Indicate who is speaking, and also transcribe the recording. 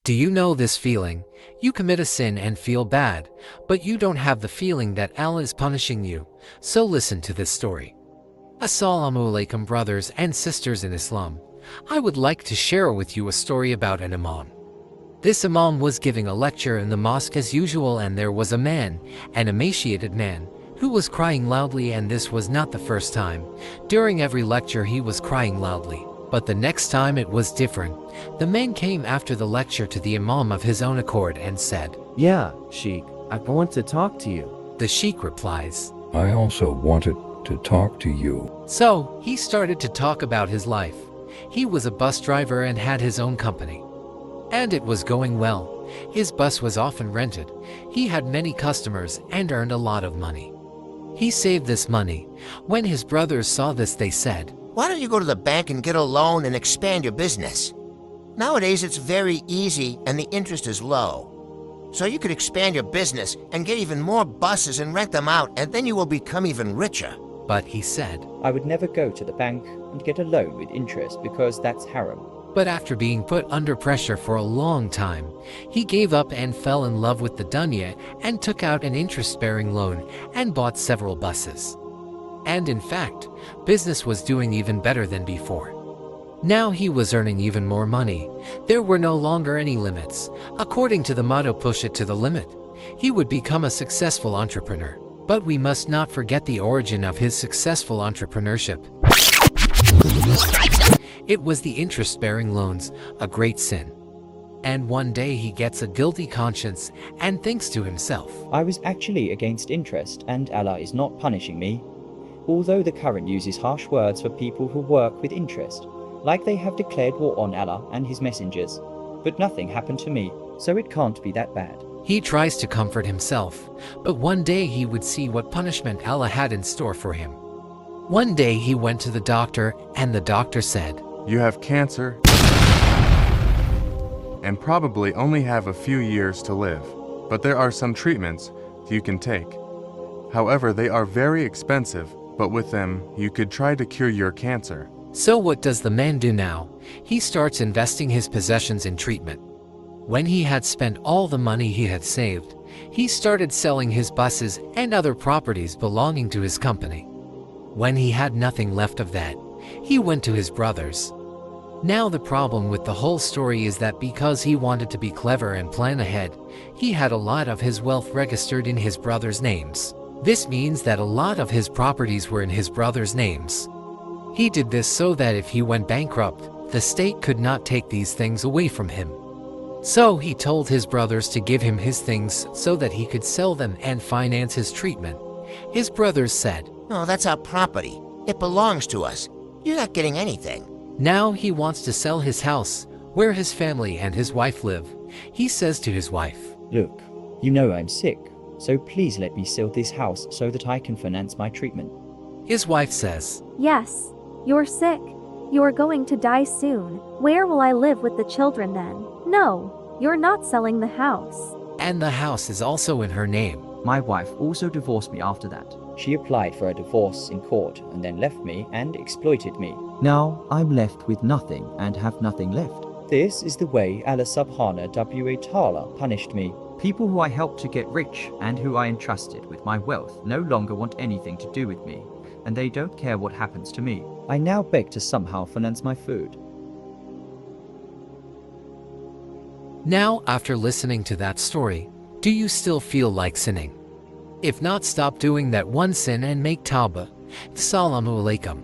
Speaker 1: Do you know this feeling? You commit a sin and feel bad, but you don't have the feeling that Allah is punishing you. So listen to this story. Assalamu alaikum, brothers and sisters in Islam. I would like to share with you a story about an imam. This imam was giving a lecture in the mosque as usual, and there was a man, an emaciated man, who was crying loudly, and this was not the first time. During every lecture he was crying loudly. But the next time it was different. The man came after the lecture to the imam of his own accord and said,
Speaker 2: "Yeah, Sheikh, I want to talk to you."
Speaker 1: The sheikh replies,
Speaker 3: I also wanted to talk to you.
Speaker 1: So he started to talk about his life. He was a bus driver and had his own company. And it was going well. His bus was often rented. He had many customers and earned a lot of money. He saved this money. When his brothers saw this, they said,
Speaker 4: "Why don't you go to the bank and get a loan and expand your business? Nowadays it's very easy and the interest is low. So you could expand your business and get even more buses and rent them out, and then you will become even richer."
Speaker 1: But he said,
Speaker 5: I would never go to the bank and get a loan with interest because that's haram.
Speaker 1: but after being put under pressure for a long time, he gave up and fell in love with the dunya and took out an interest-bearing loan and bought several buses. And in fact, business was doing even better than before. Now he was earning even more money. There were no longer any limits. According to the motto, push it to the limit, he would become a successful entrepreneur. But we must not forget the origin of his successful entrepreneurship. It was the interest-bearing loans, a great sin. And one day he gets a guilty conscience and thinks to himself,
Speaker 5: I was actually against interest and Allah is not punishing me. Although the Quran uses harsh words for people who work with interest, like they have declared war on Allah and his messengers. But nothing happened to me, so it can't be that bad.
Speaker 1: He tries to comfort himself, but one day he would see what punishment Allah had in store for him. One day he went to the doctor, and the doctor said,
Speaker 6: You have cancer and probably only have a few years to live, but there are some treatments you can take. However, they are very expensive, but with them, you could try to cure your cancer.
Speaker 1: So what does the man do now? He starts investing his possessions in treatment. When he had spent all the money he had saved, he started selling his buses and other properties belonging to his company. When he had nothing left of that, he went to his brothers. Now the problem with the whole story is that because he wanted to be clever and plan ahead, he had a lot of his wealth registered in his brothers' names. This means that a lot of his properties were in his brothers' names. He did this so that if he went bankrupt, the state could not take these things away from him. So he told his brothers to give him his things so that he could sell them and finance his treatment. His brothers said,
Speaker 4: "No, that's our property. It belongs to us. You're not getting anything."
Speaker 1: Now he wants to sell his house, where his family and his wife live. He says to his wife,
Speaker 5: Look, you know I'm sick, so please let me sell this house so that I can finance my treatment.
Speaker 1: His wife says,
Speaker 7: Yes, you're sick. You are going to die soon. Where will I live with the children then? No, you're not selling the house.
Speaker 1: and the house is also in her name.
Speaker 8: My wife also divorced me after that.
Speaker 5: She applied for a divorce in court and then left me and exploited me.
Speaker 8: Now I'm left with nothing and have nothing left.
Speaker 5: This is the way Allah subhanahu wa ta'ala punished me.
Speaker 8: People who I helped to get rich and who I entrusted with my wealth no longer want anything to do with me, and they don't care what happens to me.
Speaker 5: I now beg to somehow finance my food.
Speaker 1: Now, after listening to that story, do you still feel like sinning? If not, stop doing that one sin and make tawbah. Assalamu alaikum.